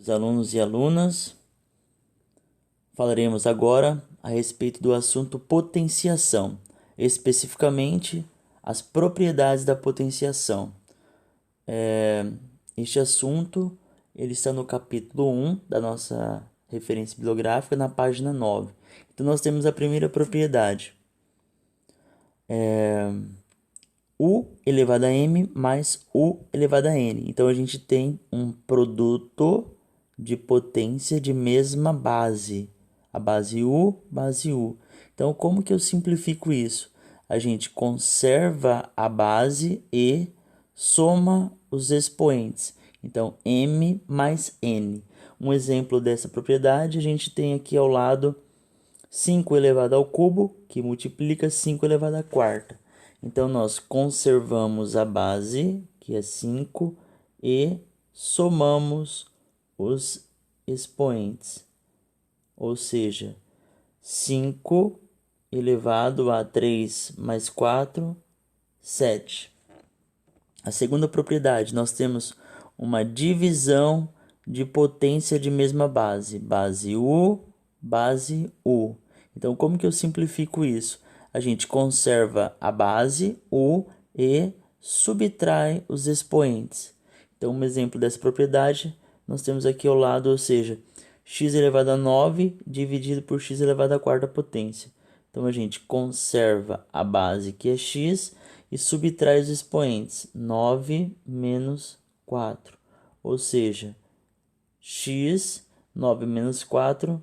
os alunos e alunas. Falaremos agora a respeito do assunto potenciação, especificamente as propriedades da potenciação. Este assunto ele está no capítulo 1 da nossa referência bibliográfica, na página 9. Então, nós temos a primeira propriedade. U elevado a m mais U elevado a n. Então, a gente tem um produto de potência de mesma base. A base U, base U. Então, como que eu simplifico isso? A gente conserva a base e soma os expoentes. Então, m mais n. Um exemplo dessa propriedade, a gente tem aqui ao lado 5 elevado ao cubo, que multiplica 5 elevado à quarta. Então, nós conservamos a base, que é 5, e somamos os expoentes. Ou seja, 5 elevado a 3 mais 4, 7. A segunda propriedade, nós temos uma divisão de potência de mesma base. Base U, base U. Então, como que eu simplifico isso? A gente conserva a base U e subtrai os expoentes. Então, um exemplo dessa propriedade, nós temos aqui ao lado, ou seja, x elevado a 9 dividido por x elevado à quarta potência. Então, a gente conserva a base, que é x, e subtrai os expoentes, 9 menos 4. Ou seja, x, 9 menos 4,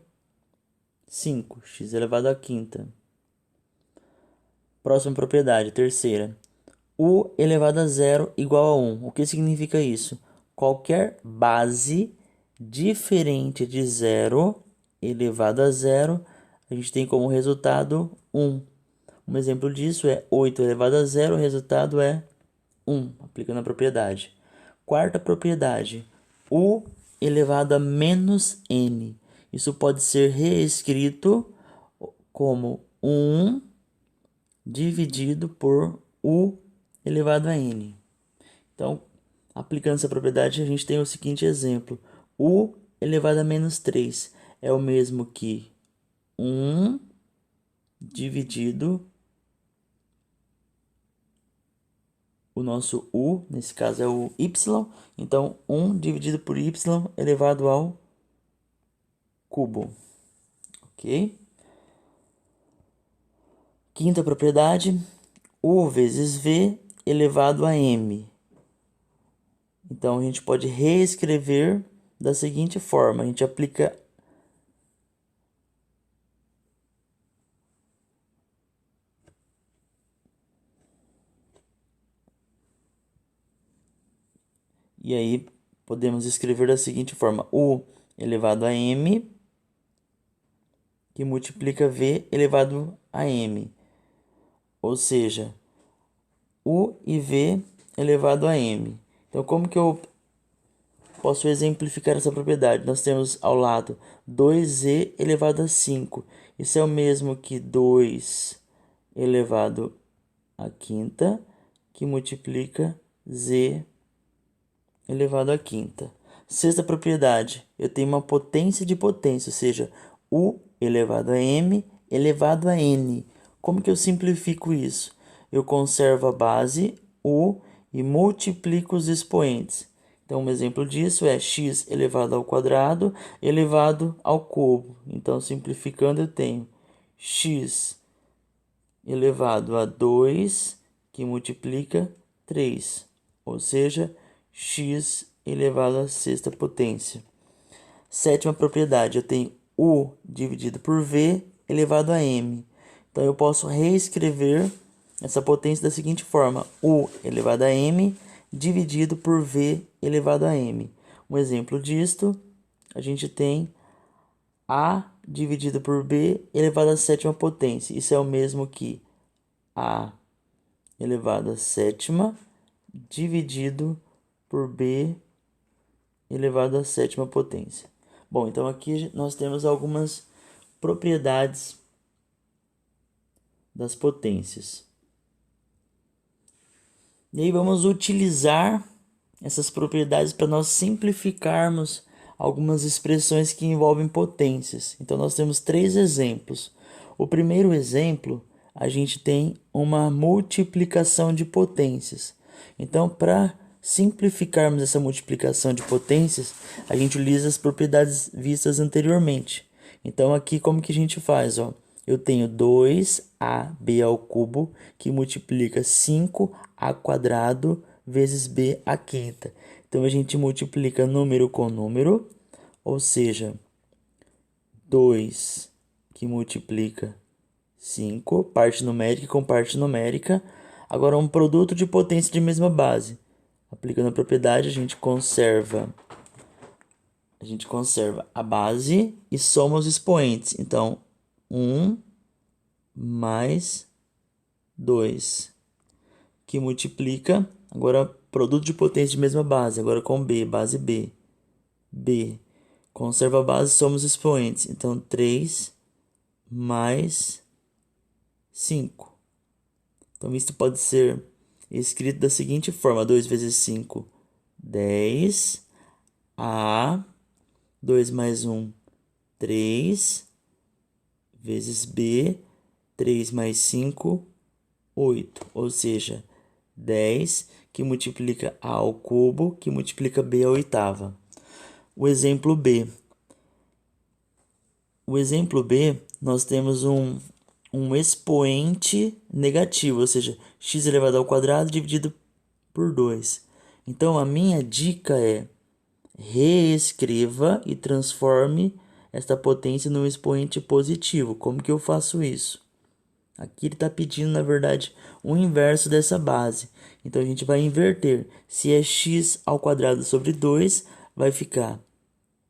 5. X elevado à quinta. Próxima propriedade, terceira. U elevado a zero igual a 1. O que significa isso? Qualquer base diferente de zero elevado a zero, a gente tem como resultado 1. Um exemplo disso é 8 elevado a zero, o resultado é 1, aplicando a propriedade. Quarta propriedade, U elevado a menos N. Isso pode ser reescrito como 1 dividido por U elevado a N. Então, aplicando essa propriedade, a gente tem o seguinte exemplo. U elevado a menos 3 é o mesmo que 1 dividido o nosso U, nesse caso é o Y. Então, 1 dividido por Y elevado ao cubo. Ok? Quinta propriedade, U vezes V elevado a M. Então, a gente pode reescrever da seguinte forma. A gente aplica e aí podemos escrever da seguinte forma. U elevado a M que multiplica V elevado a M. Ou seja, U e V elevado a M. Então, como que eu posso exemplificar essa propriedade? Nós temos ao lado 2z elevado a 5. Isso é o mesmo que 2 elevado à quinta, que multiplica z elevado à quinta. Sexta propriedade, eu tenho uma potência de potência, ou seja, U elevado a M elevado a N. Como que eu simplifico isso? Eu conservo a base U e multiplico os expoentes. Então, um exemplo disso é x elevado ao quadrado elevado ao cubo. Então, simplificando, eu tenho x elevado a 2, que multiplica 3. Ou seja, x elevado à sexta potência. Sétima propriedade, eu tenho U dividido por V elevado a M. Então, eu posso reescrever essa potência da seguinte forma. U elevado a M dividido por V elevado a M. Um exemplo disto, a gente tem A dividido por B elevado à sétima potência. Isso é o mesmo que A elevado à sétima dividido por B elevado à sétima potência. Bom, então aqui nós temos algumas propriedades das potências. E aí vamos utilizar essas propriedades para nós simplificarmos algumas expressões que envolvem potências. Então, nós temos 3 exemplos. O primeiro exemplo, a gente tem uma multiplicação de potências. Então, para simplificarmos essa multiplicação de potências, a gente utiliza as propriedades vistas anteriormente. Então, aqui como que a gente faz? Ó? Eu tenho 2ab ao cubo, que multiplica 5a² vezes b à quinta. Então, a gente multiplica número com número, ou seja, 2 que multiplica 5, parte numérica com parte numérica. Agora, um produto de potência de mesma base. Aplicando a propriedade, a gente conserva a base e soma os expoentes. Então, 1 mais 2, que multiplica, agora, produto de potência de mesma base, agora com B, base B. B, conserva a base, soma os expoentes. Então, 3 mais 5. Então, isso pode ser escrito da seguinte forma: 2 vezes 5, 10. A, 2 mais 1, 3. Vezes B, 3 mais 5, 8. Ou seja, 10 que multiplica A ao cubo, que multiplica B à oitava. O exemplo B. O exemplo B, nós temos um expoente negativo, ou seja, x elevado ao quadrado dividido por 2. Então, a minha dica é: reescreva e transforme esta potência num expoente positivo. Como que eu faço isso? Aqui ele está pedindo, na verdade, o inverso dessa base. Então, a gente vai inverter. Se é x ao quadrado sobre 2, vai ficar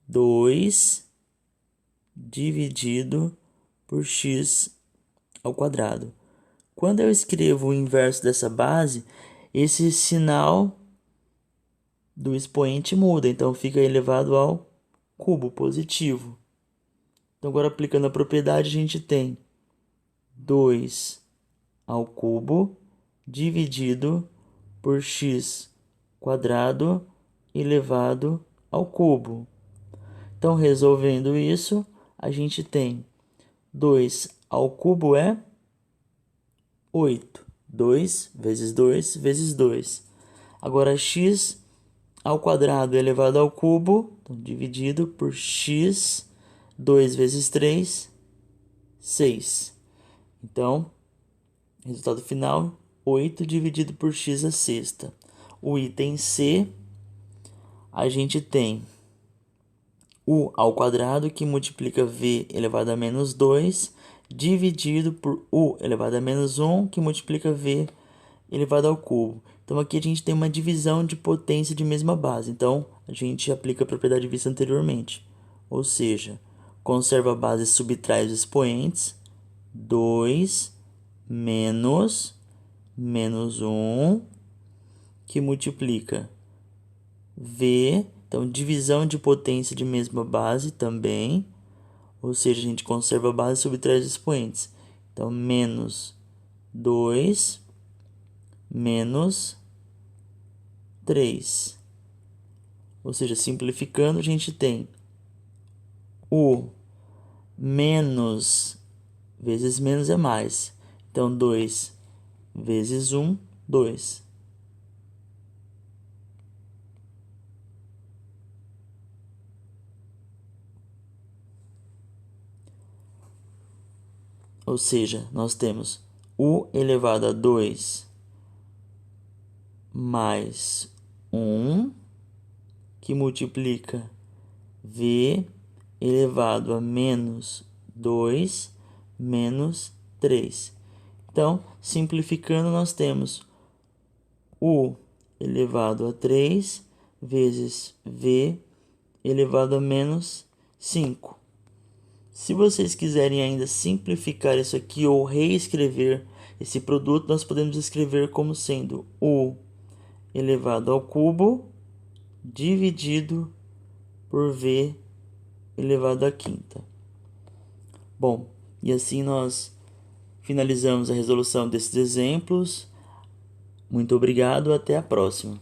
2 dividido por x ao quadrado. Quando eu escrevo o inverso dessa base, esse sinal do expoente muda, então fica elevado ao cubo positivo. Então, agora aplicando a propriedade, a gente tem 2 ao cubo dividido por x quadrado elevado ao cubo. Então, resolvendo isso, a gente tem 2 ao cubo é 8. 2 vezes 2 vezes 2. Agora, x ao quadrado elevado ao cubo, então, dividido por x, 2 vezes 3, 6. Então, resultado final, 8 dividido por x à sexta. O item C, a gente tem u ao quadrado, que multiplica v elevado a menos 2, dividido por u elevado a menos 1, que multiplica v elevado ao cubo. Então, aqui a gente tem uma divisão de potência de mesma base. Então, a gente aplica a propriedade vista anteriormente. Ou seja, conserva a base e subtrai os expoentes. 2 menos 1, que multiplica v. Então, divisão de potência de mesma base também. Ou seja, a gente conserva a base e subtrai os expoentes. Então, menos 2 menos 3. Ou seja, simplificando, a gente tem o menos vezes menos é mais. Então, 2 vezes 1, 2. Ou seja, nós temos u elevado a 2 mais 1, que multiplica v elevado a menos 2 menos 3. Então, simplificando, nós temos u elevado a 3 vezes v elevado a menos 5. Se vocês quiserem ainda simplificar isso aqui ou reescrever esse produto, nós podemos escrever como sendo u elevado ao cubo dividido por v elevado à quinta. Bom, e assim nós finalizamos a resolução desses exemplos. Muito obrigado, até a próxima.